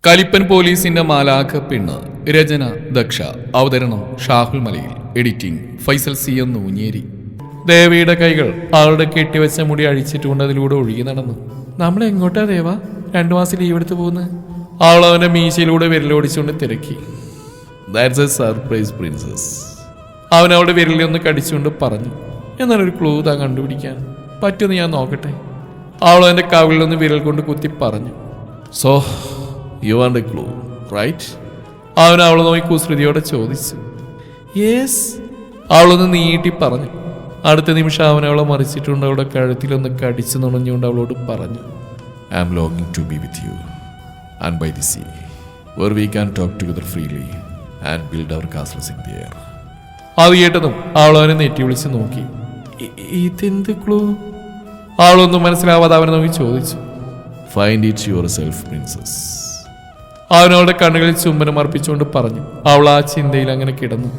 കലിപ്പൻ പോലീസിന്റെ മാലാഖ പെണ്ണ്. രചന ദക്ഷ. അവതരണം ഷാഹുൽ മലയിൽ. Editing Faisal C M Nooncheri. ദേവിയുടെ കൈകൾ അവളുടെ കെട്ടിവെച്ച മുടി അഴിച്ചിട്ടുകൊണ്ട് അതിലൂടെ ഒഴുകി നടന്നു. നമ്മൾ എങ്ങോട്ടാ ദേവ? 2 മാസം ലീവ് എടുത്ത് പോകുന്നത്? അവൾ അവന്റെ മീശയിലൂടെ വിരലോടിച്ചുകൊണ്ട് തിരക്കി. That's A surprise princess. അവൻ അവളുടെ വിരലിൽ ഒന്ന് കടിച്ചുകൊണ്ട് പറഞ്ഞു. എന്നാലൊരു ക്ലൂ താൻ കണ്ടുപിടിക്കാൻ പറ്റുമെന്ന് ഞാൻ നോക്കട്ടെ. അവൾ അവന്റെ കവിളിലൊന്ന് വിരൽ കൊണ്ട് കുത്തി പറഞ്ഞു. So you want a clue right? അവൻ അവളെ നോക്കി കുസൃതിയോടെ ചോദിച്ചു. യെസ്, അവളൊന്ന് നീട്ടി പറഞ്ഞു. അടുത്ത നിമിഷം അവൻ അവളെ മറിച്ചിട്ടുണ്ട് അവളുടെ കഴുത്തിലൊന്ന് കടിച്ചു നുണഞ്ഞുകൊണ്ട് അവളോട് പറഞ്ഞു. ഐ ആം ലോങ്ങിങ് to be with you and by the sea where we can talk together freely and build our castles in the air. അത് കേട്ടതും അവൾ അവനെ നെറ്റി വിളിച്ച് നോക്കി. ഇതെന്ത് ക്ലൂ? അവളൊന്നും മനസ്സിലാവാതെ അവനെ നോക്കി ചോദിച്ചു. Find it yourself princess. അവനവളുടെ കണ്ണുകളിൽ ചുംബനം അർപ്പിച്ചുകൊണ്ട് പറഞ്ഞു. അവൾ ആ ചിന്തയിൽ അങ്ങനെ കിടന്നു.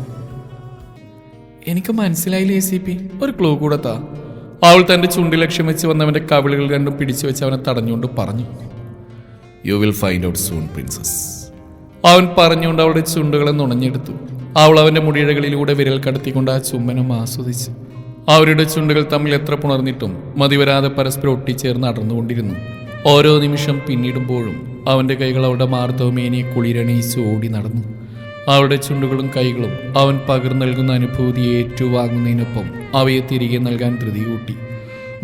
എനിക്ക് മനസ്സിലായില്ലേ ACP, ഒരു ക്ലൂ കൂടെ താ. അവൾ തന്റെ ചുണ്ടി ലക്ഷ്യം വെച്ച് വന്നവന്റെ കവിളുകൾ രണ്ടും പിടിച്ചു വെച്ച് അവനെ തടഞ്ഞുകൊണ്ട് പറഞ്ഞു. You will find out soon princess. അവൻ പറഞ്ഞുകൊണ്ട് അവളുടെ ചുണ്ടുകളെ നുണഞ്ഞെടുത്തു. അവൾ അവന്റെ മുടിയിഴകളിലൂടെ വിരൽ കടത്തിക്കൊണ്ട് ആ ചുംബനം ആസ്വദിച്ചു. അവരുടെ ചുണ്ടുകൾ തമ്മിൽ എത്ര പുണർന്നിട്ടും മതിവരാതെ പരസ്പരം ഒട്ടിച്ചേർന്ന് അടർന്നുകൊണ്ടിരുന്നു. ഓരോ നിമിഷം പിന്നിടുമ്പോഴും അവന്റെ കൈകൾ അവളുടെ മാർദ്ദവമേനിയെ കുളിരണയിച്ച് ഓടി നടന്നു. അവളുടെ ചുണ്ടുകളും കൈകളും അവൻ പകർന്നു നൽകുന്ന അനുഭൂതിയെ ഏറ്റുവാങ്ങുന്നതിനൊപ്പം അവയെ തിരികെ നൽകാൻ ധൃതി കൂട്ടി.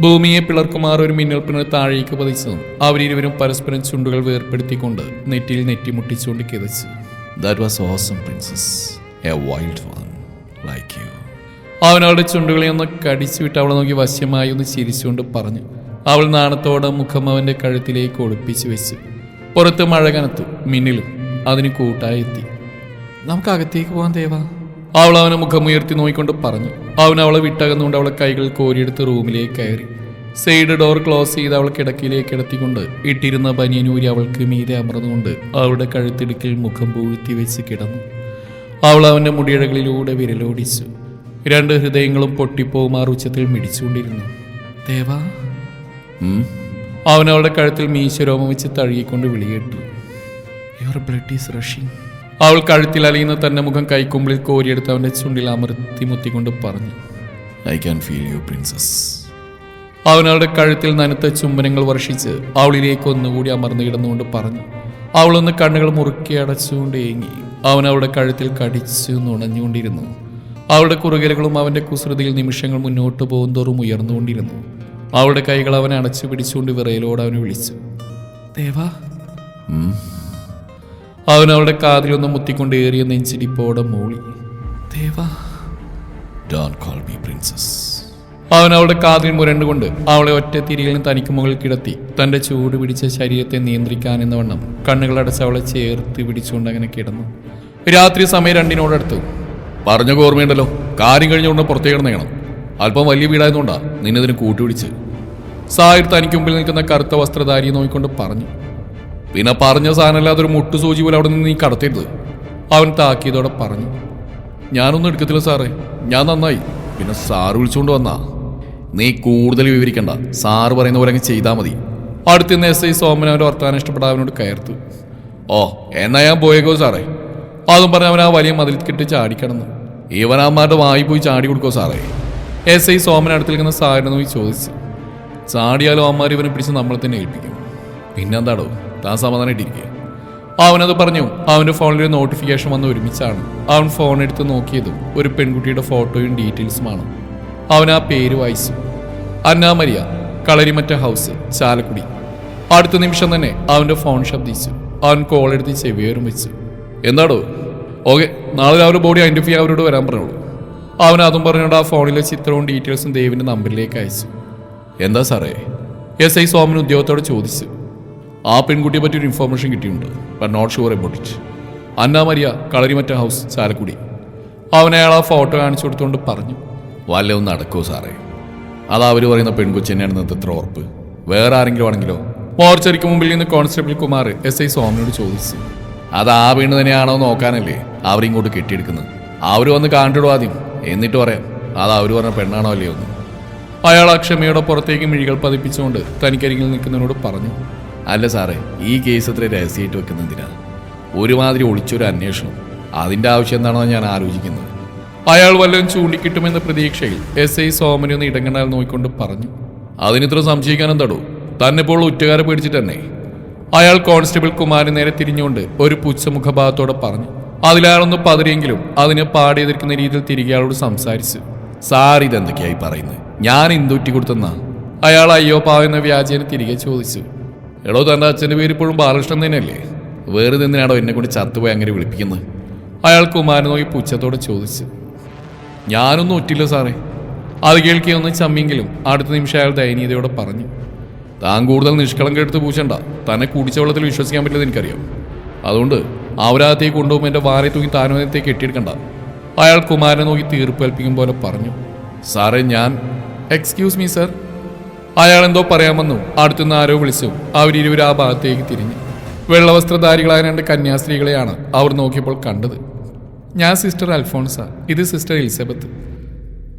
ഭൂമിയെ പിളർക്കുമാർ ഒരു മിന്നൽപ്പിന് താഴേക്ക് പതിച്ചതും അവരിരുവരും പരസ്പരം ചുണ്ടുകൾ വേർപ്പെടുത്തിക്കൊണ്ട് നെറ്റിയിൽ നെറ്റിമുട്ടിച്ചുകൊണ്ട് കിതച്ചു. That was awesome princess, a wild one like you. അവൻ അവളുടെ ചുണ്ടുകളെ ഒന്ന് കടിച്ചുവിട്ട് അവളെ നോക്കി വശ്യമായി ഒന്ന് ചിരിച്ചുകൊണ്ട് പറഞ്ഞു. അവൾ നാണത്തോടെ മുഖം അവന്റെ കഴുത്തിലേക്ക് ഒളിപ്പിച്ചു വെച്ചു. പുറത്ത് മഴ കനത്തു, മിന്നിലും അതിന് കൂട്ടായി എത്തി. നമുക്ക് അകത്തേക്ക് പോകാൻ ദേവ. അവൾ അവനെ മുഖമുയർത്തി നോക്കിക്കൊണ്ട് പറഞ്ഞു. അവൻ അവളെ വിട്ടകന്നുകൊണ്ട് അവളെ കൈകൾ കോരിയെടുത്ത് റൂമിലേക്ക് കയറി. സൈഡ് ഡോർ ക്ലോസ് ചെയ്ത് അവൾ കിടക്കിലേക്ക് കിടത്തിക്കൊണ്ട് ഇട്ടിരുന്ന ബനിയനൂരി അവൾക്ക് മീതെ അമർന്നുകൊണ്ട് അവളുടെ കഴുത്തിടുക്കിൽ മുഖം പൂഴ്ത്തി വെച്ച് കിടന്നു. അവൾ അവന്റെ മുടിയിഴകളിലൂടെ വിരലോടിച്ചു. 2 ഹൃദയങ്ങളും പൊട്ടിപ്പോകുമാർ ഉച്ചത്തിൽ മിടിച്ചുകൊണ്ടിരുന്നു. ദേവ. അവൻ അവളുടെ കഴുത്തിൽ മീശരോമം വെച്ച് തഴുകിക്കൊണ്ട് വിളിയേട്ടു. Your blood is rushing. അവൾ കഴുത്തിൽ അലിയുന്ന തന്റെ മുഖം കൈക്കുമ്പിളിൽ കോരിയെടുത്ത് അവന്റെ ചുണ്ടിൽ അമർത്തി മുത്തിക്കൊണ്ട് പറഞ്ഞു. I can feel you princess. അവൻ അവളുടെ കഴുത്തിൽ നനുത്ത ചുംബനങ്ങൾ വർഷിച്ച് അവളിലേക്ക് ഒന്നുകൂടി അമർന്നു കിടന്നുകൊണ്ട് പറഞ്ഞു. അവളൊന്ന് കണ്ണുകൾ മുറുക്കി അടച്ചുകൊണ്ട് ഏങ്ങി. അവൻ അവളുടെ കഴുത്തിൽ കടിച്ചു നുണഞ്ഞുകൊണ്ടിരുന്നു. അവളുടെ കുറുകലുകളും അവന്റെ കുസൃതിയിൽ നിമിഷങ്ങൾ മുന്നോട്ട് പോകുന്തോറും ഉയർന്നുകൊണ്ടിരുന്നു. അവളുടെ കൈകൾ അവനെ അടച്ചു പിടിച്ചുകൊണ്ട് വിറയലോട് അവനെ വിളിച്ചു. ദേവാ. അവൻ അവളുടെ കാതിലൊന്ന് മുത്തിക്കൊണ്ട് ഏറിയ നെഞ്ചിടിപ്പോടെ മൂളി. ദേവാ. Don't call me princess. അവൻ അവളുടെ കാതിൽ മുരണ്ടുകൊണ്ട് അവളെ ഒറ്റ തിരികളിൽ തനിക്ക് മുകളിൽ കിടത്തി തന്റെ ചൂട് പിടിച്ച ശരീരത്തെ നിയന്ത്രിക്കാനെന്ന വണ്ണം കണ്ണുകളടച്ച് അവളെ ചേർത്ത് പിടിച്ചുകൊണ്ട് അങ്ങനെ കിടന്നു. രാത്രി സമയം 2-നോടടുത്തു. പറഞ്ഞ ഓർമ്മയുണ്ടല്ലോ, കാര്യം കഴിഞ്ഞുകൊണ്ട് പുറത്തേക്ക് കിടന്നേക്കണം. അല്പം വലിയ വീടായതുകൊണ്ടാ നിന്നതിന് കൂട്ടുപിടിച്ച്. സാഹിർ തനിക്ക് മുമ്പിൽ നിൽക്കുന്ന കറുത്ത വസ്ത്രധാരിയെ നോക്കിക്കൊണ്ട് പറഞ്ഞു. പിന്നെ പറഞ്ഞ സാധനമല്ലാതെ ഒരു മുട്ടുസൂചി പോലെ അവിടെ നിന്ന് നീ കടത്തരുത്. അവൻ താക്കിയതോടെ പറഞ്ഞു. ഞാനൊന്നും എടുക്കത്തില്ല സാറേ, ഞാൻ നന്നായി. പിന്നെ സാറ് വിളിച്ചുകൊണ്ട് വന്നാ നീ കൂടുതൽ വിവരിക്കണ്ട. സാറ് പറയുന്ന പോലെ അങ്ങ് ചെയ്താൽ മതി. അടുത്തുനിന്ന് SI സോമൻ അവൻ്റെ വർത്താനം ഇഷ്ടപ്പെടാൻ അവനോട് കയർത്തു. ഓ എന്നാ ഞാൻ പോയേക്കോ സാറേ. അതും പറഞ്ഞ് അവൻ ആ വലിയ മതിൽ കിട്ടി ചാടിക്കിടന്നു. ഇവനാന്മാരുടെ വായി പോയി ചാടി കൊടുക്കോ സാറേ? SI സോമൻ അടുത്ത് നിൽക്കുന്ന സാറിനെ നോക്കി ചോദിച്ചു. ചാടിയാലും അമ്മമാർ ഇവനെ പിടിച്ച് നമ്മളെ തന്നെ ഏൽപ്പിക്കും. പിന്നെന്താടോ താൻ സമാധാനമായിട്ടിരിക്കുക. അവനത് പറഞ്ഞു. അവൻ്റെ ഫോണിൽ ഒരു നോട്ടിഫിക്കേഷൻ വന്ന് ഒരുമിച്ചാണ്. അവൻ ഫോൺ എടുത്ത് നോക്കിയതും ഒരു പെൺകുട്ടിയുടെ ഫോട്ടോയും ഡീറ്റെയിൽസുമാണ്. അവൻ ആ പേര് വായിച്ചു. അന്ന മരിയ, കളരിമറ്റ ഹൗസ്, ചാലക്കുടി. അടുത്ത നിമിഷം തന്നെ അവൻ്റെ ഫോൺ ശബ്ദിച്ചു. അവൻ കോൾ എടുത്ത് ചെവിയേറും വെച്ചു. എന്താടോ? ഓക്കെ, നാളെ രാവിലെ ബോഡി ഐഡന്റിഫൈ അവരോട് വരാൻ പറഞ്ഞോളൂ. അവൻ അതും പറഞ്ഞുകൊണ്ട് ആ ഫോണിലെ ചിത്രവും ഡീറ്റെയിൽസും ദേവിൻ്റെ നമ്പറിലേക്ക് അയച്ചു. എന്താ സാറേ? SI സോമൻ ഉദ്യോഗത്തോടെ ചോദിച്ചു. ആ പെൺകുട്ടിയെ പറ്റിയൊരു ഇൻഫോർമേഷൻ കിട്ടിയിട്ടുണ്ട്, but not sure about it. Anna Maria, Kalarimatta house, Chalakudy. അവൻ അയാൾ ആ ഫോട്ടോ കാണിച്ചു കൊടുത്തുകൊണ്ട് പറഞ്ഞു. വല്ലതും നടക്കുമോ സാറേ? അത് അവർ പറയുന്ന പെൺകൊച്ചു തന്നെയാണെന്നത് എത്ര ഉറപ്പ്? വേറെ ആരെങ്കിലും ആണെങ്കിലോ? മോർച്ചറിക്ക് മുമ്പിൽ നിന്ന് കോൺസ്റ്റബിൾ കുമാർ SI സോമനോട് ചോദിച്ചു. അത് ആ വീണ് തന്നെയാണോ നോക്കാനല്ലേ അവരിങ്ങോട്ട് കെട്ടിയെടുക്കുന്നത്. അവർ വന്ന് കാണിടും ആദ്യം, എന്നിട്ട് പറയാം അത് അവർ പറഞ്ഞ പെണ്ണാണോ അല്ലയോ എന്ന്. അയാൾ അക്ഷമയോടെ പുറത്തേക്ക് മിഴികൾ പതിപ്പിച്ചുകൊണ്ട് തനിക്കരികിൽ നിൽക്കുന്നതിനോട് പറഞ്ഞു. അല്ല സാറേ, ഈ കേസ് അത്ര രഹസ്യമായിട്ട് വെക്കുന്നതിനാ? ഒരുമാതിരി ഒളിച്ചൊരു അന്വേഷണം, അതിന്റെ ആവശ്യം എന്താണെന്ന് ഞാൻ ആലോചിക്കുന്നത്. അയാൾ വല്ലതും ചൂണ്ടിക്കിട്ടുമെന്ന പ്രതീക്ഷയിൽ SI സോമനെ ഒന്ന് ഇടങ്ങണാൽ നോക്കിക്കൊണ്ട് പറഞ്ഞു. അതിനിത്ര സംശയിക്കാനെന്താടോ? തന്നെപ്പോൾ ഉറ്റകാരെ പേടിച്ചിട്ട് തന്നെ. അയാൾ കോൺസ്റ്റബിൾ കുമാരൻ നേരെ തിരിഞ്ഞുകൊണ്ട് ഒരു പുച്ഛമുഖഭാവത്തോടെ പറഞ്ഞു. അതിലാളൊന്ന് പതറിയെങ്കിലും അതിനെ പാടി എതിർക്കുന്ന രീതിയിൽ തിരികെ അയാളോട് സംസാരിച്ചു. സാർ ഇതെന്തൊക്കെയായി പറയുന്നത്? ഞാൻ ഇന്ദുറ്റി കൊടുത്തെന്നാ? അയാൾ അയ്യോ പാവെന്ന വ്യാജേന തിരികെ ചോദിച്ചു. എടോ, തന്റെ അച്ഛന്റെ പേര് ഇപ്പോഴും ബാലകൃഷ്ണൻ തന്നെയല്ലേ? വേറെ എന്തിനാടോ എന്നെ കൊണ്ട് ചത്തുപോയി അങ്ങനെ വിളിപ്പിക്കുന്നത്? അയാൾ കുമാരൻ നോക്കി പുച്ഛത്തോടെ ചോദിച്ചു. ഞാനൊന്നും ഒറ്റില്ല സാറേ. അത് കേൾക്കിയൊന്നും ചമ്മിയെങ്കിലും അടുത്ത നിമിഷം അയാൾ ദയനീയതയോടെ പറഞ്ഞു. താൻ കൂടുതൽ നിഷ്കളങ്കം എടുത്ത് പൂശണ്ട. തന്നെ കുടിച്ച വെള്ളത്തിൽ വിശ്വസിക്കാൻ പറ്റില്ലെന്ന് എനിക്കറിയാം. അതുകൊണ്ട് അവരകത്തേക്ക് കൊണ്ടുപോകുമ്പോൾ എൻ്റെ വാരെ തൂങ്ങി താനുവനത്തേക്ക് കെട്ടിയെടുക്കണ്ട. അയാൾ കുമാരനെ നോക്കി തീർപ്പേൽപ്പിക്കും പോലെ പറഞ്ഞു. സാറേ, ഞാൻ എക്സ്ക്യൂസ് മീ സർ. അയാൾ എന്തോ പറയാമെന്നു അടുത്തുനിന്ന് ആരോ വിളിച്ചു. അവരിരുവരും ആ ഭാഗത്തേക്ക് തിരിഞ്ഞു. വെള്ളവസ്ത്രധാരികളായ 2 കന്യാസ്ത്രീകളെയാണ് അവർ നോക്കിയപ്പോൾ കണ്ടത്. ഞാൻ സിസ്റ്റർ അൽഫോൺസ, ഇത് സിസ്റ്റർ എലിസബത്ത്.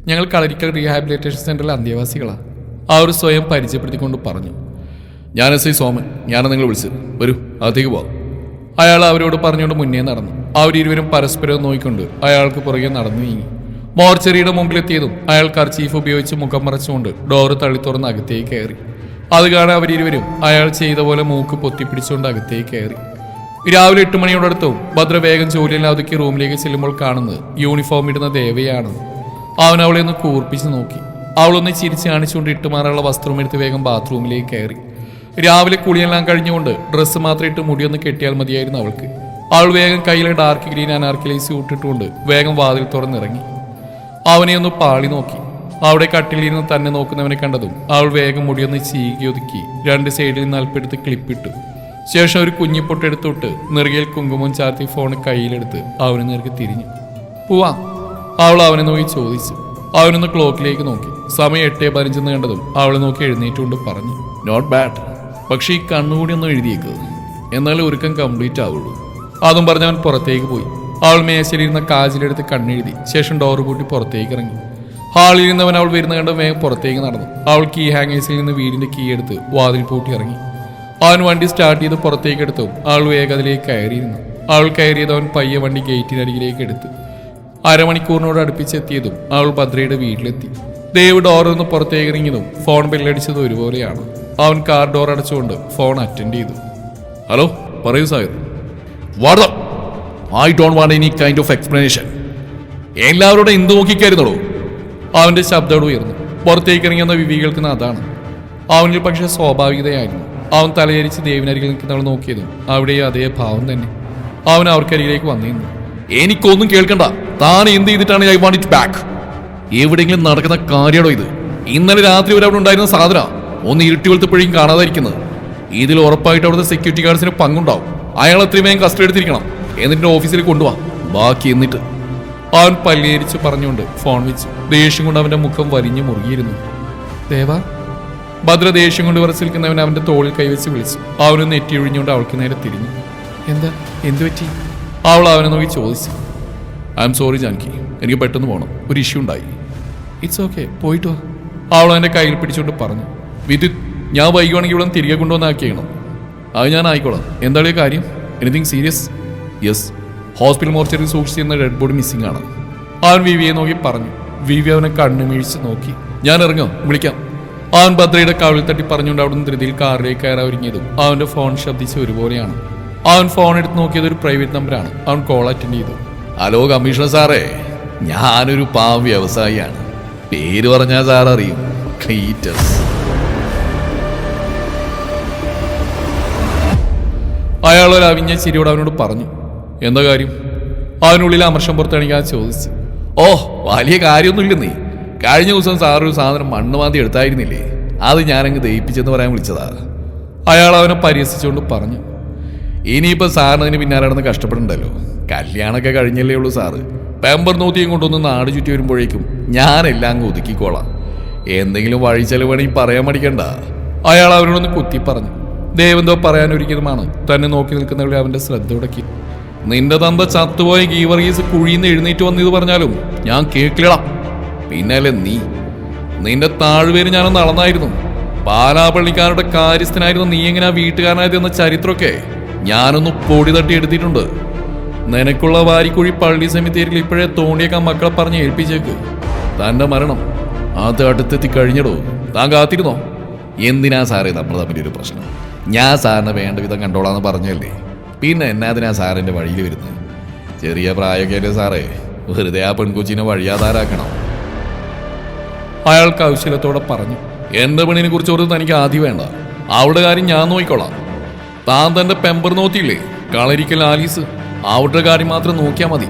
ഞങ്ങൾ കളരിക്കൽ റീഹാബിലിറ്റേഷൻ സെന്ററിലെ അന്തേവാസികളാണ്. അവർ സ്വയം പരിചയപ്പെടുത്തിക്കൊണ്ട് പറഞ്ഞു. ഞാൻ SI സോമൻ. ഞാനാണ് നിങ്ങൾ വിളിച്ചത്. വരൂ, അകത്തേക്ക് പോവാം. അയാൾ അവരോട് പറഞ്ഞുകൊണ്ട് മുന്നേ നടന്നു. അവരിരുവരും പരസ്പരം നോക്കിക്കൊണ്ട് അയാൾക്ക് പുറകെ നടന്നു നീങ്ങി. മോർച്ചറിയുടെ മുമ്പിലെത്തിയതും അയാൾ കർച്ചീഫ് ഉപയോഗിച്ച് മുഖം മറച്ചുകൊണ്ട് ഡോറ് തള്ളി തുറന്ന് അകത്തേക്ക് കയറി. അത് കാണാൻ അവരിരുവരും അയാൾ ചെയ്ത പോലെ മൂക്ക് പൊത്തിപ്പിടിച്ചുകൊണ്ട് അകത്തേക്ക് കയറി. രാവിലെ 8 മണിയോടടുത്തും ഭദ്ര വേഗം ജോലിയെല്ലാം ഒതുക്കി റൂമിലേക്ക് ചെല്ലുമ്പോൾ കാണുന്നത് യൂണിഫോം ഇടുന്ന ദേവയാണ്. അവൻ അവളെ ഒന്ന് കൂർപ്പിച്ച് നോക്കി. അവളൊന്ന് ചിരിച്ച് കാണിച്ചുകൊണ്ട് ഇട്ടുമാറാനുള്ള വസ്ത്രം എടുത്ത് വേഗം ബാത്റൂമിലേക്ക് കയറി. രാവിലെ കുളിയെല്ലാം കഴിഞ്ഞുകൊണ്ട് ഡ്രസ്സ് മാത്രം ഇട്ട് മുടിയൊന്ന് കെട്ടിയാൽ മതിയായിരുന്നു അവൾക്ക്. അവൾ വേഗം കയ്യിലെ ഡാർക്ക് ഗ്രീൻ അനാർക്കലി സ്യൂട്ട് ഇട്ടുകൊണ്ട് വേഗം വാതിൽ തുറന്നിറങ്ങി. അവനെ ഒന്ന് പാളി നോക്കി. അവിടെ കട്ടിലിരുന്ന് തന്നെ നോക്കുന്നവനെ കണ്ടതും അവൾ വേഗം മുടിയൊന്ന് ചീകി ഒതുക്കി 2 സൈഡിൽ നിന്ന് അല്പെടുത്ത് ക്ലിപ്പിട്ടു. ശേഷം ഒരു കുഞ്ഞിപ്പൊട്ടെടുത്തിട്ട് നെറുകയിൽ കുങ്കുമം ചാർത്തി ഫോൺ കയ്യിലെടുത്ത് അവന് നേർക്ക് തിരിഞ്ഞു. പോവാം, അവൾ അവനെ നോക്കി ചോദിച്ചു. അവനൊന്ന് ക്ലോക്കിലേക്ക് നോക്കി. സമയം 8:15 കണ്ടതും അവളെ നോക്കി എഴുന്നേറ്റുകൊണ്ട് പറഞ്ഞു. നോട്ട് ബാഡ്, പക്ഷേ ഈ കണ്ണുകൂടി ഒന്ന് എഴുതിയേക്ക്, എന്നാലും ഒരുക്കം കംപ്ലീറ്റ് ആവുള്ളൂ. അതും പറഞ്ഞ് അവൻ പുറത്തേക്ക് പോയി. അവൾ മേശയിലിരുന്ന കാജിലെടുത്ത് കണ്ണെഴുതി. ശേഷം ഡോറ് പൂട്ടി പുറത്തേക്ക് ഇറങ്ങി. ഹാളിൽ നിന്നവൻ അവൾ വരുന്ന കണ്ട് വേഗം പുറത്തേക്ക് നടന്നു. അവൾ കീ ഹാങ്ങേഴ്സിൽ നിന്ന് വീടിന്റെ കീ എടുത്ത് വാതിൽ പൂട്ടി ഇറങ്ങി. അവൻ വണ്ടി സ്റ്റാർട്ട് ചെയ്ത് പുറത്തേക്ക് എടുത്തു. അവൾ വേഗം അതിലേക്ക് കയറിയിരുന്നു. അവൾ കയറിയത് അവൻ പയ്യെ വണ്ടി ഗേറ്റിനരികിലേക്ക് എടുത്തു. അരമണിക്കൂറിനോട് അടുപ്പിച്ചെത്തിയതും അവൾ ഭദ്രയുടെ വീട്ടിലെത്തി. ദേവ് ഡോറിന്ന് പുറത്തേക്ക് ഇറങ്ങിയതും ഫോൺ ബെല്ലടിച്ചത് ഒരുപോലെയാണ്. അവൻ കാർ ഡോർ അടച്ചുകൊണ്ട് ഫോൺ അറ്റൻഡ് ചെയ്തു. ഹലോ, പറയൂ sir. I don't want any kind of explanation. എല്ലാവരോടും എന്ത് നോക്കിക്കായിരുന്നുള്ളൂ? അവന്റെ ശബ്ദം ഉയർന്നു. പുറത്തേക്ക് ഇറങ്ങിയെന്ന വിവി കേൾക്കുന്ന അതാണ്. അവനിൽ പക്ഷെ സ്വാഭാവികതയായിരുന്നു. അവൻ തലയരിച്ച് ദേവിനരികിൽ നിൽക്കുന്നവൾ നോക്കിയതും അവിടെയും അതേ ഭാവം തന്നെ. അവൻ അവർക്കരികിലേക്ക് വന്നിരുന്നു. എനിക്കൊന്നും കേൾക്കണ്ട. താൻ എന്ത് ചെയ്തിട്ടാണ് ഐ വാണ്ട് ഇറ്റ് ബാക്ക്? എവിടെയെങ്കിലും നടക്കുന്ന കാര്യമാണോ ഇത്? ഇന്നലെ രാത്രി വരെ അവിടെ ഉണ്ടായിരുന്ന സാധന ഒന്ന് ഇരുട്ടി വെളുത്തപ്പോഴേക്കും കാണാതായിരിക്കുന്നത്. ഇതിൽ ഉറപ്പായിട്ട് അവിടുത്തെ സെക്യൂരിറ്റി ഗാർഡ്സിന് പങ്കുണ്ടാവും. അയാൾ എത്രയും വേഗം കസ്റ്റഡി എടുത്തിരിക്കണം. എന്നിട്ട് ഓഫീസിൽ കൊണ്ടുപോവാ. ബാക്കി എന്നിട്ട്. അവൻ പല്ലേരിച്ച് പറഞ്ഞുകൊണ്ട് ഫോൺ വെച്ചു. ദേഷ്യം കൊണ്ട് അവന്റെ മുഖം വലിഞ്ഞു മുറുകിയിരുന്നു. ദേവാ. ഭദ്ര ദേഷ്യം കൊണ്ട് വിറച്ച് നിൽക്കുന്നവൻ അവന്റെ തോളിൽ കൈവച്ച് വിളിച്ചു. അവന് നെറ്റി ഒഴിഞ്ഞുകൊണ്ട് അവൾക്ക് നേരെ തിരിഞ്ഞു. എന്താ, എന്തു പറ്റി? അവൾ അവനെ നോക്കി ചോദിച്ചു. ഐ എം സോറി ജാനകി, എനിക്ക് പെട്ടെന്ന് പോകണം, ഒരു ഇഷ്യൂ ഉണ്ടായി. ഇറ്റ്സ് ഓക്കെ, പോയിട്ട് വാ. അവൾ അവന്റെ കയ്യിൽ പിടിച്ചുകൊണ്ട് പറഞ്ഞു. വിദ്യുത്, ഞാൻ വൈകുവാണെങ്കിൽ ഇവിടെ തിരികെ കൊണ്ടുവന്നാക്കിയണം. അത് ഞാൻ ആയിക്കോളാം. എന്താണ് കാര്യം? Anything serious? യെസ്, ഹോസ്പിറ്റൽ മോർച്ചറിൽ സൂക്ഷിച്ചിരുന്ന ഡെഡ് ബോഡി മിസ്സിംഗ് ആണ്. അവൻ വിവിയെ നോക്കി പറഞ്ഞു. വിവി അവനെ കണ്ണു വീഴ്ച നോക്കി. ഞാൻ ഇറങ്ങാം, വിളിക്കാം. അവൻ ഭദ്രയുടെ കവിളിൽ തട്ടി പറഞ്ഞുകൊണ്ട് അവിടുന്ന് ധൃതിയിൽ കാറിലേക്ക് കയറാൻ ഒരുങ്ങിയതും അവന്റെ ഫോൺ ശബ്ദിച്ച് ഒരുപോലെയാണ്. അവൻ ഫോൺ എടുത്ത് നോക്കിയത് ഒരു പ്രൈവറ്റ് നമ്പറാണ്. അവൻ കോൾ അറ്റൻഡ് ചെയ്തു. ഹലോ കമ്മീഷണർ സാറേ, ഞാനൊരു പാവം വ്യവസായിയാണ്. പേര് പറഞ്ഞാൽ സാർ അറിയും, ക്ലീറ്റസ്. അയാൾ ഒരു അവിഞ്ഞ ചിരിയോട് അവനോട് പറഞ്ഞു. എന്താ കാര്യം? അവനുള്ളിൽ അമർഷം പുറത്തണിക്കാൻ ചോദിച്ചു. ഓ, വലിയ കാര്യമൊന്നുമില്ലെന്നേ. കഴിഞ്ഞ ദിവസം സാറൊരു സാധനം മണ്ണ് മാന്തി എടുത്തായിരുന്നില്ലേ? അത് ഞാനങ്ങ് ദയിപ്പിച്ചെന്ന് പറയാൻ വിളിച്ചതാ. അയാൾ അവനെ പരിഹസിച്ചുകൊണ്ട് പറഞ്ഞു. ഇനിയിപ്പോൾ സാറിന് അതിന് പിന്നാലെ നടന്ന് കഷ്ടപ്പെടണ്ടല്ലോ. കല്യാണമൊക്കെ കഴിഞ്ഞല്ലേ ഉള്ളൂ സാറ്. പെമ്പർ നൂത്തിയും കൊണ്ടൊന്ന് നാട് ചുറ്റി വരുമ്പോഴേക്കും ഞാനെല്ലാം അങ്ങ് ഒതുക്കിക്കോളാം. എന്തെങ്കിലും വഴി ചെലവാണെങ്കിൽ പറയാൻ മടിക്കണ്ട. അയാൾ അവനോടൊന്ന് കുത്തി പറഞ്ഞു. ദേവെന്തോ പറയാനൊരിക്കലുമാണ് തന്നെ നോക്കി നിൽക്കുന്നവരെ അവന്റെ ശ്രദ്ധ ഉടക്കി. നിന്റെ തന്ത ചത്തുപോയ ഗീവർഗീസ് കുഴിന്ന് എഴുന്നേറ്റ് വന്നിത് പറഞ്ഞാലും ഞാൻ കേൾക്കില്ല. പിന്നല്ലേ നീ, നിന്റെ താഴ്വേര് ഞാനൊന്ന് അളന്നായിരുന്നു. പാലാപ്പള്ളിക്കാരുടെ കാര്യസ്ഥനായിരുന്നു നീ എങ്ങനെ വീട്ടുകാരനായത് എന്ന ചരിത്രമൊക്കെ ഞാനൊന്ന് പൊടി തട്ടി എടുത്തിട്ടുണ്ട്. നിനക്കുള്ള വാരിക്കുഴി പള്ളി സെമിത്തേരിയിൽ ഇപ്പോഴേ തോണ്ടിയേക്കാൻ മക്കളെ പറഞ്ഞ് ഏൽപ്പിച്ചേക്ക്. തന്റെ മരണം അത് അടുത്തെത്തി കഴിഞ്ഞടോ. താൻ കാത്തിരുന്നോ? എന്തിനാ സാറേ നമ്മൾ തമ്മിലൊരു പ്രശ്നം? ഞാൻ സാറിനെ വേണ്ട വിധം കണ്ടോളാന്ന് പറഞ്ഞല്ലേ, പിന്നെ എന്നാതിനാ സാറിന്റെ വഴിയിൽ വരുന്നത്? ചെറിയ പ്രായമൊക്കെ സാറേ, വെറുതെ ആ പെൺകൊച്ചിനെ വഴിയാതാരാക്കണം. അയാൾ കൗശലത്തോടെ പറഞ്ഞു. എന്റെ പെണ്ണിനെ കുറിച്ച് ഓർത്ത് തനിക്ക് ആദ്യം വേണ്ട, അവളുടെ കാര്യം ഞാൻ നോക്കിക്കോളാം. താൻ തന്റെ പെമ്പർ നോത്തിയില്ലേ, കളരിക്കൽ ആലീസ്, അവളുടെ കാര്യം മാത്രം നോക്കിയാൽ മതി.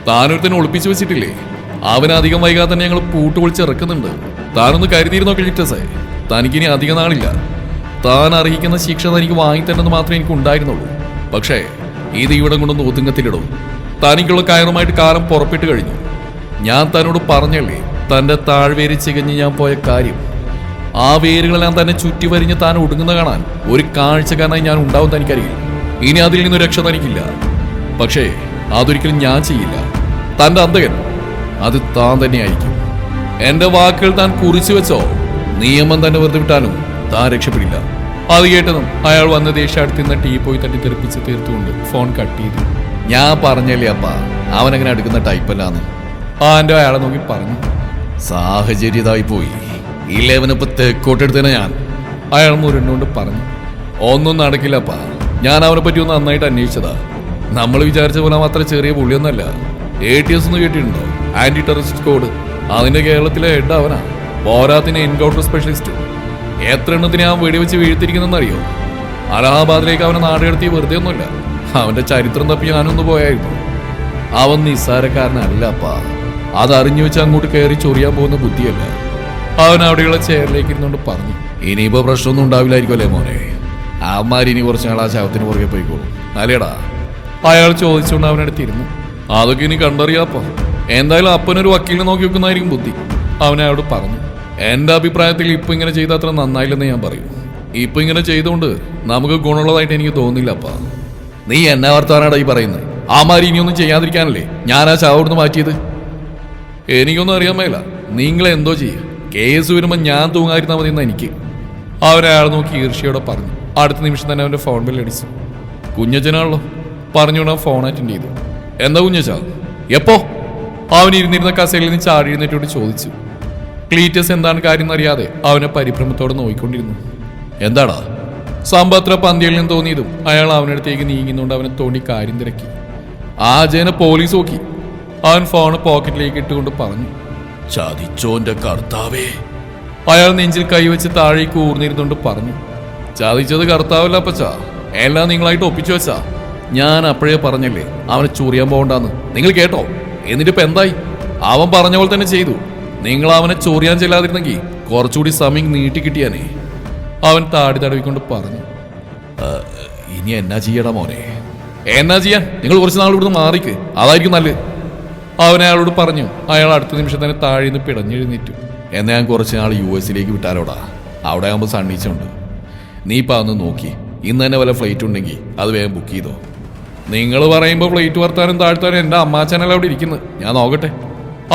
താനൊരുത്തന്നെ ഒളിപ്പിച്ചു വെച്ചിട്ടില്ലേ, അവനധികം വൈകാതെ തന്നെ ഞങ്ങൾ പൂട്ടുപൊളിച്ചിറക്കുന്നുണ്ട്. താനൊന്ന് കരുതിയിരുന്നോ ക്ലീറ്റസേ? തനിക്കിനി അധിക നാളില്ല. താൻ അർഹിക്കുന്ന ശിക്ഷ തനിക്ക് വാങ്ങിത്തന്നെന്ന് മാത്രമേ എനിക്ക് ഉണ്ടായിരുന്നുള്ളൂ. പക്ഷേ ഇത് ഇവിടെ കൊണ്ടൊന്ന് ഒതുങ്ങത്തിലിടും. തനിക്കുള്ള കയറുമായിട്ട് കാലം പുറപ്പെട്ടു കഴിഞ്ഞു. ഞാൻ തന്നോട് പറഞ്ഞല്ലേ, തന്റെ താഴ്വേര് ചികഞ്ഞ് ഞാൻ പോയ കാര്യം. ആ വേരുകളെല്ലാം തന്നെ ചുറ്റി വരിഞ്ഞ് താൻ ഒടുങ്ങുന്ന കാണാൻ ഒരു കാഴ്ചക്കാരനായി ഞാൻ ഉണ്ടാവും തനിക്കറിയില്ല. ഇനി അതിൽ നിന്ന് രക്ഷ തനിക്കില്ല. പക്ഷേ അതൊരിക്കലും ഞാൻ ചെയ്യില്ല. തന്റെ അന്തകൻ അത് താൻ തന്നെയായിരിക്കും. എന്റെ വാക്കുകൾ താൻ കുറിച്ചു വെച്ചോ, നിയമം തന്നെ വെറുതെ വിട്ടാലും താൻ രക്ഷപ്പെടില്ല. അത് കേട്ടതും അയാൾ വന്ന ദേഷ്യം അടുത്തുനിന്ന് ടീ പോയി തട്ടി തെറിപ്പിച്ച് തീർത്തുകൊണ്ട് ഫോൺ കട്ട് ചെയ്തു. ഞാൻ പറഞ്ഞല്ലേ അപ്പ, അവനങ്ങനെ അടുക്കുന്ന ടൈപ്പല്ലാന്ന്. എന്റെ അയാളെ നോക്കി പറഞ്ഞു. സാഹചര്യം ഇതായി പോയി, ഇല്ലവനിപ്പോ തെക്കോട്ടെടുത്തേനെ ഞാൻ. അയാൾ മുരണ്ടുകൊണ്ട് പറഞ്ഞു. ഒന്നും നടക്കില്ലപ്പ, ഞാൻ അവനെ പറ്റി ഒന്ന് നന്നായിട്ട് അന്വേഷിച്ചതാ. നമ്മൾ വിചാരിച്ച പോലെ അത്ര ചെറിയ പുള്ളിയൊന്നല്ല. ATS ഒന്ന് കേട്ടിട്ടുണ്ടോ? Anti terrorist code. അതിന്റെ കേരളത്തിലെ ഹെഡ് അവനാ. പോരാത്തിന് എൻകൗണ്ടർ സ്പെഷ്യലിസ്റ്റ്. എത്ര എണ്ണത്തിന് ഞാൻ വെടിവെച്ച് വീഴ്ത്തിരിക്കുന്നറിയോ? അലഹാബാദിലേക്ക് അവനെ നാടുകടത്തി വെറുതെ ഒന്നുമില്ല. അവന്റെ ചരിത്രം തപ്പി ഞാനൊന്ന് പോയായിരുന്നു. അവൻ നിസ്സാരക്കാരനല്ല അപ്പാ. അതറിഞ്ഞു വെച്ച് അങ്ങോട്ട് കയറി ചൊറിയാൻ പോകുന്ന ബുദ്ധിയല്ല. അവൻ അവിടെയുള്ള ചെയറിലേക്ക് ഇരുന്നുകൊണ്ട് പറഞ്ഞു. ഇനിയിപ്പോ പ്രശ്നമൊന്നും ഉണ്ടാവില്ലായിരിക്കുമല്ലേ മോനെ? അവന്മാരിനി കുറച്ച് നാൾ ആ ശവത്തിന് പുറകെ പോയിക്കോളും അല്ലേടാ? അയാൾ ചോദിച്ചുകൊണ്ട് അവനടുത്തിരുന്നു. അതൊക്കെ ഇനി കണ്ടറിയാപ്പോ. എന്തായാലും അപ്പനൊരു വക്കീലിനെ നോക്കി വെക്കുന്നതായിരിക്കും ബുദ്ധി. അവനോട് പറഞ്ഞു. എന്റെ അഭിപ്രായത്തിൽ ഇപ്പൊ ഇങ്ങനെ ചെയ്ത അത്ര നന്നായില്ലെന്ന് ഞാൻ പറയും. ഇപ്പൊ ഇങ്ങനെ ചെയ്തുകൊണ്ട് നമുക്ക് ഗുണമുള്ളതായിട്ട് എനിക്ക് തോന്നുന്നില്ല അപ്പാ. നീ എന്നെ വർത്താനാടാ ഈ പറയുന്നത്? ആമാരി ഇനിയൊന്നും ചെയ്യാതിരിക്കാനല്ലേ ഞാൻ ആ ചാവിടുന്ന് മാറ്റിയത്? എനിക്കൊന്നും അറിയാൻ മേല. നിങ്ങളെന്തോ ചെയ്യും. കേസ് വരുമ്പോൾ ഞാൻ തൂങ്ങാതിരുന്നാൽ മതി എന്ന് എനിക്ക്. അവനയാൾ നോക്കി ഈർഷ്യയോടെ പറഞ്ഞു. അടുത്ത നിമിഷം തന്നെ അവന്റെ ഫോൺ ബിൽ അടിച്ചു. കുഞ്ഞച്ചനാണല്ലോ പറഞ്ഞുകൊണ്ട് ആ ഫോൺ അറ്റൻഡ് ചെയ്തു. എന്താ കുഞ്ഞച്ചാ? എപ്പോ? അവൻ ഇരുന്നിരുന്ന കസേരയിൽ നിന്ന് ചാടി എഴുന്നേറ്റോട് ചോദിച്ചു. ക്ലീറ്റസ് എന്താണ് കാര്യം എന്നറിയാതെ അവനെ പരിഭ്രമത്തോടെ നോക്കിക്കൊണ്ടിരുന്നു. എന്താടാ? സമ്പത്ര പന്തിയിൽ നിന്ന് തോന്നിയതും അയാൾ അവനടുത്തേക്ക് നീങ്ങുന്നുകൊണ്ട് അവനെ തോണ്ടി കാര്യം തിരക്കി. ആ ജന പോലീസ് നോക്കി. അവൻ ഫോൺ പോക്കറ്റിലേക്ക് ഇട്ടുകൊണ്ട് പറഞ്ഞു. ചതിച്ചോന്റെ കർത്താവേ! അയാൾ നെഞ്ചിൽ കൈവച്ച് താഴേക്ക് ഊർന്നിരുന്നുകൊണ്ട് പറഞ്ഞു. ചതിച്ചത് കർത്താവല്ല അപ്പച്ച, എല്ലാം നിങ്ങളായിട്ട് ഒപ്പിച്ചു വെച്ചാ. ഞാൻ അപ്പോഴേ പറഞ്ഞല്ലേ അവനെ ചൊറിയാൻ പോകണ്ടെന്ന്. നിങ്ങൾ കേട്ടോ? എന്നിട്ടിപ്പോ എന്തായി? അവൻ പറഞ്ഞ പോലെ തന്നെ ചെയ്തു. നിങ്ങൾ അവനെ ചൊറിയാൻ ചെല്ലാതിരുന്നെങ്കിൽ കുറച്ചുകൂടി സമയം നീട്ടി കിട്ടിയാനേ. അവൻ താടി തടവിക്കൊണ്ട് പറഞ്ഞു. ഇനി എന്നാ ചെയ്യടാ മോനെ? എന്നാ ചെയ്യാൻ? നിങ്ങൾ കുറച്ച് നാൾ ഇവിടുന്ന് മാറിക്ക്, അതായിരിക്കും നല്ലത്. അവൻ അയാളോട് പറഞ്ഞു. അയാൾ അടുത്ത നിമിഷം തന്നെ താഴെ നിന്ന് പിടഞ്ഞെഴുന്നേറ്റു. എന്നാ ഞാൻ കുറച്ച് നാൾ US വിട്ടാലോടാ. അവിടെ ആകുമ്പോൾ സണ്ണീച്ചുണ്ട്. നീ ഇപ്പം അതൊന്ന് നോക്കി. ഇന്ന് തന്നെ വല്ല ഫ്ലൈറ്റ് ഉണ്ടെങ്കിൽ അത് വേഗം ബുക്ക് ചെയ്തോ. നിങ്ങൾ പറയുമ്പോൾ ഫ്ലൈറ്റ് വർത്താനും താഴ്ത്താനും എൻ്റെ അമ്മാച്ചനല്ല അവിടെ ഇരിക്കുന്നത്. ഞാൻ നോക്കട്ടെ.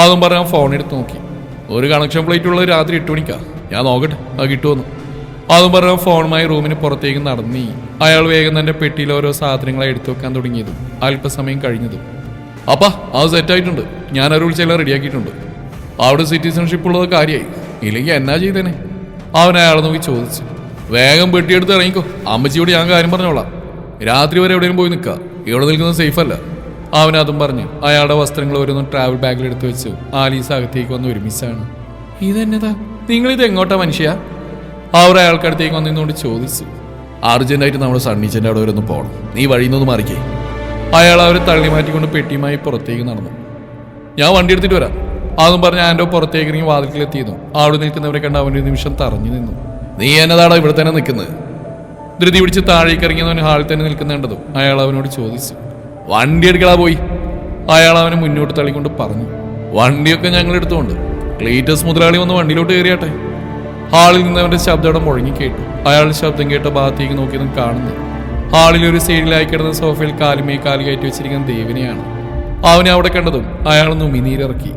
അതും പറയാൻ ഫോൺ എടുത്ത് നോക്കി. ഒരു കണക്ഷൻ ഫ്ലൈറ്റ് ഉള്ളത് രാത്രി 8 മണിക്കാ. ഞാൻ നോക്കട്ടെ അത് കിട്ടുമെന്ന്. അതും പറയാൻ ഫോണുമായി റൂമിന് പുറത്തേക്ക് നടന്നീ. അയാൾ വേഗം തന്റെ പെട്ടിയിൽ ഓരോ സാധനങ്ങളെ എടുത്തു വെക്കാൻ തുടങ്ങിയതും അല്പസമയം കഴിഞ്ഞതും. അപ്പാ അത് സെറ്റായിട്ടുണ്ട്. ഞാൻ ആ റൂൾസ് എല്ലാം റെഡിയാക്കിയിട്ടുണ്ട്. അവിടെ സിറ്റിസൺഷിപ്പ് ഉള്ളത് കാര്യമായി. ഇല്ലെങ്കിൽ എന്നാ ചെയ്തേനെ? അവൻ അയാളെ നോക്കി ചോദിച്ചു. വേഗം പെട്ടിയെടുത്ത് ഇറങ്ങിക്കോ. അമ്മച്ചിയോട് ഞാൻ കാര്യം പറഞ്ഞോളാം. രാത്രി വരെ എവിടെയും പോയി നിൽക്കുക. ഇവിടെ നിൽക്കുന്നത് സേഫ് അല്ല. അവനതും പറഞ്ഞു അയാളുടെ വസ്ത്രങ്ങൾ ഓരോന്നും ട്രാവൽ ബാഗിൽ എടുത്തു വെച്ചു. ആലീസ് അകത്തേക്ക് വന്ന് ഒരുമിച്ചാണ്. ഇതെന്നതാ? നിങ്ങളിത് എങ്ങോട്ടാ മനുഷ്യ? അവർ അയാൾക്കടുത്തേക്ക് വന്നിരുന്നുകൊണ്ട് ചോദിച്ചു. അർജന്റായിട്ട് നമ്മുടെ സണ്ണീച്ചൻ്റെ അവിടെ വരെ ഒന്ന് പോകണം. നീ വഴിയിൽ നിന്നൊന്ന് മാറിക്കേ. അയാൾ അവരെ തള്ളി മാറ്റിക്കൊണ്ട് പെട്ടിയുമായി പുറത്തേക്ക് നടന്നു. ഞാൻ വണ്ടി എടുത്തിട്ട് വരാം. അതും പറഞ്ഞ് ആൻഡോ പുറത്തേക്ക് ഇറങ്ങി വാതിൽക്കിലെത്തിയതും അവിടെ നിൽക്കുന്നവരെ കണ്ട് അവനൊരു നിമിഷം തറഞ്ഞു നിന്നു. നീ എന്നതാടാ ഇവിടെ തന്നെ നിൽക്കുന്നത്? ധൃതി പിടിച്ച് താഴേക്ക് ഇറങ്ങിയവൻ ഹാളിൽ തന്നെ നിൽക്കുന്നുണ്ടതും അയാൾ അവനോട് ചോദിച്ചു. വണ്ടി എടുക്കടാ പോയി. അയാൾ അവനെ മുന്നോട്ട് തള്ളിക്കൊണ്ട് പറഞ്ഞു. വണ്ടിയൊക്കെ ഞങ്ങൾ എടുത്തുകൊണ്ട് ക്ലീറ്റസ് മുതലാളി വന്ന് വണ്ടിയിലോട്ട് കയറിയാട്ടെ. ഹാളിൽ നിന്ന് അവന്റെ ശബ്ദം മുഴങ്ങി കേട്ടു. അയാൾ ശബ്ദം കേട്ട ഭാഗത്തേക്ക് നോക്കിയതും കാണുന്നു ഹാളിൽ ഒരു സൈഡിലായി കിടന്ന സോഫയിൽ കാലുമേ കാല് കയറ്റി വെച്ചിരിക്കുന്ന ദേവനെയാണ്. അവനെ അവിടെ കണ്ടതും അയാൾ നുമിനീരിറക്കി.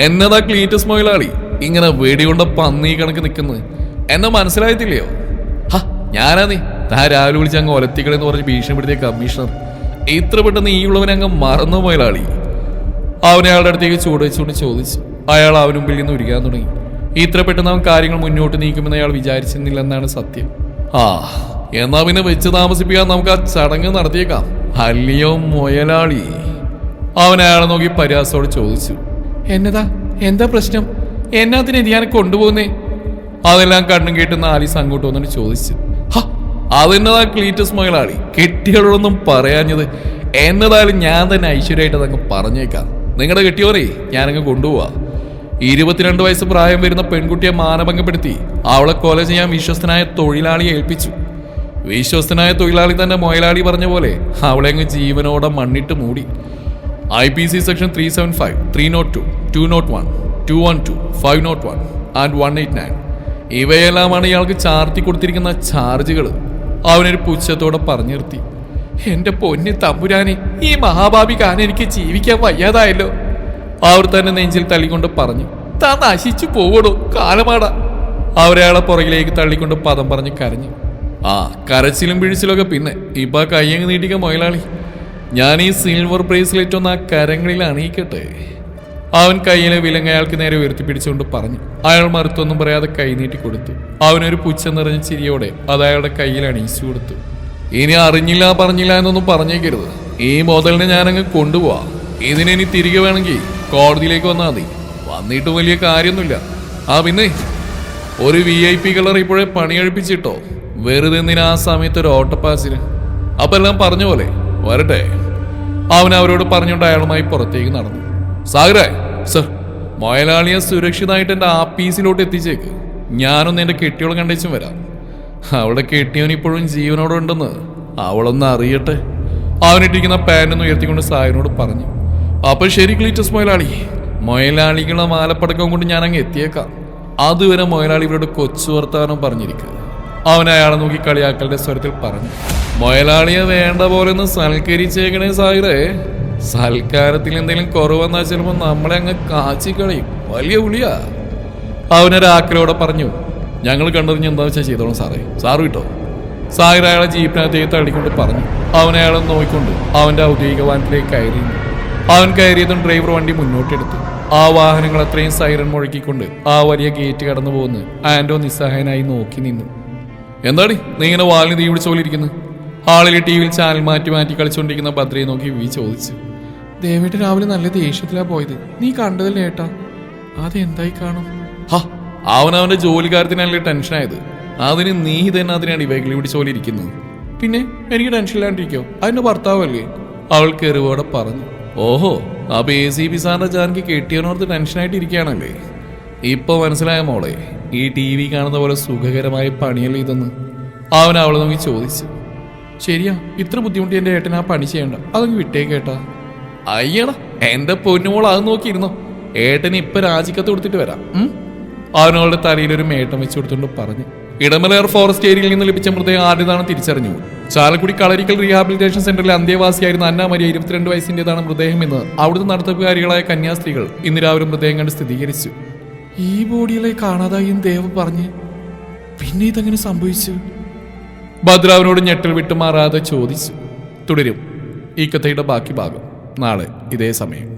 എന്നതാ ക്ലീറ്റസ് മുതലാളി ഇങ്ങനെ വെടികൊണ്ട പന്നി കണക്ക് നിൽക്കുന്നത്? എന്നെ മനസ്സിലായിട്ടില്ലയോ? ഹാ, ഞാനാ നീ താൻ രാവിലെ വിളിച്ച് അങ്ങ് ഒലത്തിക്കളെന്ന് പറഞ്ഞ് ഭീഷണിപ്പെടുത്തിയ കമ്മീഷണർ. ഇത്ര പെട്ടെന്ന് ഈ ഉള്ളവനെ അങ്ങ് മറന്നു മുതലാളി. അവനെ അയാളുടെ അടുത്തേക്ക് ചൂട് വെച്ചുകൊണ്ട് ചോദിച്ചു. അയാൾ അവന് മുമ്പിൽ നിന്ന് ഉരുകാൻ തുടങ്ങി. ഇത്ര പെട്ടെന്ന് അവൻ കാര്യങ്ങൾ മുന്നോട്ട് നീക്കുമെന്ന് അയാൾ വിചാരിച്ചിരുന്നില്ലെന്നാണ് സത്യം. എന്നാ പിന്നെ വെച്ച് താമസിപ്പിക്കാൻ നമുക്ക് ആ ചടങ്ങ് നടത്തിയേക്കാം, അല്ലയോ മുയലാളി? അവൻ അയാളെ നോക്കി പരിഹാസത്തോട് ചോദിച്ചു. എന്നതാ, എന്താ പ്രശ്നം? എന്നാത്തിന് ഞാൻ കൊണ്ടുപോകുന്നേ? അതെല്ലാം കണ്ണും കേട്ടുന്ന ആലീസ് അങ്ങോട്ട് വന്നിട്ട് ചോദിച്ചു. അതെന്നതാ ക്ലീറ്റസ് മുയലാളി, കെട്ടികളോടൊന്നും പറയാഞ്ഞത്? എന്നതായാലും ഞാൻ തന്നെ ഐശ്വര്യമായിട്ട് അതങ്ങ് പറഞ്ഞേക്കാം. നിങ്ങളുടെ കെട്ടിയോരേ ഞാനങ്ങ് കൊണ്ടുപോവാ. 22 വയസ്സ് പ്രായം വരുന്ന പെൺകുട്ടിയെ മാനഭംഗപ്പെടുത്തി അവളെ കൊല ചെയ്യാൻ വിശ്വസ്തനായ തൊഴിലാളിയെ ഏൽപ്പിച്ചു. വിശ്വസ്തനായ തൊഴിലാളി തന്നെ മുയലാളി പറഞ്ഞ പോലെ അവളെ അങ്ങ് ജീവനോടെ മണ്ണിട്ട് മൂടി. IPC സെക്ഷൻ 375, 302, 201, 212, 501 ആൻഡ് 189 ഇവയെല്ലാമാണ് ഇയാൾക്ക് ചാർത്തി കൊടുത്തിരിക്കുന്ന ചാർജുകൾ. അവനൊരു പുച്ഛത്തോടെ പറഞ്ഞു നിർത്തി. എന്റെ പൊന്നി തമ്പുരാനെ, ഈ മഹാഭാവിക്കാണ് എനിക്ക് ജീവിക്കാൻ വയ്യാതായല്ലോ. അവർ തന്നെ നെഞ്ചിൽ തള്ളിക്കൊണ്ട് പറഞ്ഞു. താൻ നശിച്ചു പോവടോ കാലമാടാ. അവരയാളെ പുറകിലേക്ക് തള്ളിക്കൊണ്ട് പദം പറഞ്ഞ് കരഞ്ഞു. കരച്ചിലും പിഴിച്ചിലൊക്കെ പിന്നെ. ഇപ്പൊ കയ്യങ്ങ് നീട്ടിക്ക മുയലാളി. ഞാൻ ഈ സിൽവർ ബ്രേസ്ലെറ്റ് ഒന്ന് ആ കരങ്ങളിൽ അണിയിക്കട്ടെ. അവൻ കയ്യിലെ വിലങ്ങ അയാൾക്ക് നേരെ ഉയർത്തിപ്പിടിച്ചുകൊണ്ട് പറഞ്ഞു. അയാൾ മറുത്തൊന്നും പറയാതെ കൈ നീട്ടി കൊടുത്തു. അവനൊരു പുച്ഛം നിറഞ്ഞ ചിരിയോടെ അത് അയാളുടെ കയ്യിൽ അണിയിച്ചു കൊടുത്തു. ഇനി അറിഞ്ഞില്ല പറഞ്ഞില്ല എന്നൊന്നും പറഞ്ഞേക്കരുത്. ഈ മുതലിനെ ഞാനങ്ങ് കൊണ്ടുപോവാ. ഇതിനി തിരികെ വേണമെങ്കിൽ കോടതിയിലേക്ക് വന്നാൽ മതി. വന്നിട്ട് വലിയ കാര്യമൊന്നുമില്ല. പിന്നെ ഒരു VIP കളർ ഇപ്പോഴേ പണിയഴിപ്പിച്ചിട്ടോ. വെറുതെ എന്തിനാ ആ സമയത്ത് ഒരു ഓട്ടപ്പാസിന്? അപ്പൊ എല്ലാം പറഞ്ഞ പോലെ വരട്ടെ. അവൻ അവരോട് പറഞ്ഞുകൊണ്ട് അയാളുമായി പുറത്തേക്ക് നടന്നു. സാഗരേ സർ, മുയലാളിയെ സുരക്ഷിതമായിട്ട് എൻ്റെ ആപ്പീസിലോട്ട് എത്തിച്ചേക്ക്. ഞാനൊന്ന് എൻ്റെ കെട്ടിയോളം കണ്ടേച്ചും വരാം. അവളുടെ കെട്ടിയവൻ ഇപ്പോഴും ജീവനോടെ ഉണ്ടെന്ന് അവളൊന്ന് അറിയട്ടെ. അവനിട്ടിരിക്കുന്ന പാൻറ്റൊന്ന് ഉയർത്തിക്കൊണ്ട് സാഗരനോട് പറഞ്ഞു. അപ്പൊ ശരി ക്ലീറ്റസ് മുയലാളി, മുയലാളികളെ മാലപ്പടക്കം കൊണ്ട് ഞാൻ അങ്ങ് എത്തിയേക്കാം. അതുവരെ മുയലാളി ഇവരുടെ കൊച്ചു വർത്താനം പറഞ്ഞിരിക്കുക. അവൻ അയാളെ നോക്കി കളിയാക്കളുടെ സ്വരത്തിൽ പറഞ്ഞു. മുയലാളിയെ വേണ്ട പോലെ ഒന്ന് സൽക്കരിച്ചേക്കണേ സാഗരേ. സൽക്കാരത്തിൽ എന്തെങ്കിലും കുറവെന്നാ ചിലപ്പോൾ നമ്മളെ അങ്ങ് കാച്ചിക്കളയും. വലിയ ഉളിയാ. അവനൊരാക്കലോടെ പറഞ്ഞു. ഞങ്ങൾ കണ്ടറിഞ്ഞ് എന്താ വെച്ചാൽ ചെയ്തോളാം സാറേ. സാറ് കിട്ടോ? സാഗർ അയാളെ ജീപ്പിനകത്തേക്ക് തള്ളിക്കൊണ്ട് പറഞ്ഞു. അവനയാളെ നോക്കിക്കൊണ്ട് അവന്റെ ഔദ്യോഗിക വാഹനത്തിലേക്ക് കയറിയിരുന്നു. അവൻ കയറിയതും ഡ്രൈവർ വണ്ടി മുന്നോട്ടെടുത്തു. ആ വാഹനങ്ങൾ അത്രയും സൈറൻ മുഴക്കിക്കൊണ്ട് ആ വലിയ ഗേറ്റ് കടന്നു പോകുന്നു. ആൻഡോ നിസ്സഹായനായി നോക്കി നിന്നു. എന്താടി നീ ഇങ്ങനെ വാലിന് തീ പിടിച്ച പോലെ ഇരിക്കുന്നു? ഹാളിലെ ടിവിയിൽ ചാനൽ മാറ്റി മാറ്റി കളിച്ചുകൊണ്ടിരിക്കുന്ന ഭദ്രയെ നോക്കി വി ചോദിച്ചു. ദേവേട്ട് രാവിലെ നല്ല ദേഷ്യത്തിലാ പോയത്. നീ കണ്ടതല്ലേ ഏട്ടാ? അതെന്തായി കാണും? അവനവന്റെ ജോലിക്കാരത്തിനല്ലേ ടെൻഷനായത്. അതിന് നീ തന്നെ അതിനാണ് ഇവകളി പിടിച്ച പോലെ ഇരിക്കുന്നത്. പിന്നെ എനിക്ക് ടെൻഷൻ ഇല്ലാണ്ടിരിക്കോ? അതിന്റെ ഭർത്താവല്ലേ? അവൾ കെറുവോടെ പറഞ്ഞു. ഓഹോ, അപ്പൊ ACP സാറിന്റെ ജാനക്ക് കെട്ടിയവനോർത്ത് ടെൻഷനായിട്ട് ഇരിക്കുകയാണല്ലേ? ഇപ്പൊ മനസ്സിലായ മോളെ, ഈ TV കാണുന്ന പോലെ സുഖകരമായ പണിയല്ലേ ഇതെന്ന്? അവൻ അവളെ നോക്കി ചോദിച്ചു. ശരിയാ, ഇത്ര ബുദ്ധിമുട്ടി എന്റെ ഏട്ടൻ ആ പണി ചെയ്യണ്ട. അതങ്ങ് വിട്ടേക്കേട്ടാ. അയ്യടാ എന്റെ പൊന്നുമോൾ, അത് നോക്കിയിരുന്നോ? ഏട്ടന് ഇപ്പൊ രാജിക്കത്ത് കൊടുത്തിട്ട് വരാം. അവനവളുടെ തലയിലൊരു മേട്ടം വെച്ച് കൊടുത്തുകൊണ്ട് പറഞ്ഞു. ഇടമലയർ ഫോറസ്റ്റ് ഏരിയയിൽ നിന്ന് ലഭിച്ച മൃതദേഹം ആദ്യതാണ് തിരിച്ചറിഞ്ഞു. ചാലക്കുടി കളരിക്കൽ റീഹാബിലിറ്റേഷൻ സെന്ററിലെ അന്തേവാസിയായിരുന്ന അന്ന മരിയ 22 വയസ്സിന്റേതാണ് മൃതദേഹമെന്ന് അവിടുത്തെ നടത്തിപ്പുകാരികളായ കന്യാസ്ത്രീകൾ ഇന്ന് രാവിലെ മൃതദേഹം കണ്ട് സ്ഥിരീകരിച്ചു. ഈ ബോഡികളെ കാണാതായും ദേവ് പറഞ്ഞ് പിന്നെ ഇതെങ്ങനെ സംഭവിച്ചു? ഭദ്രാവിനോട് ഞെട്ടൽ വിട്ടുമാറാതെ ചോദിച്ചു. തുടരും ഈ കഥയുടെ ബാക്കി ഭാഗം നാളെ ഇതേ സമയം.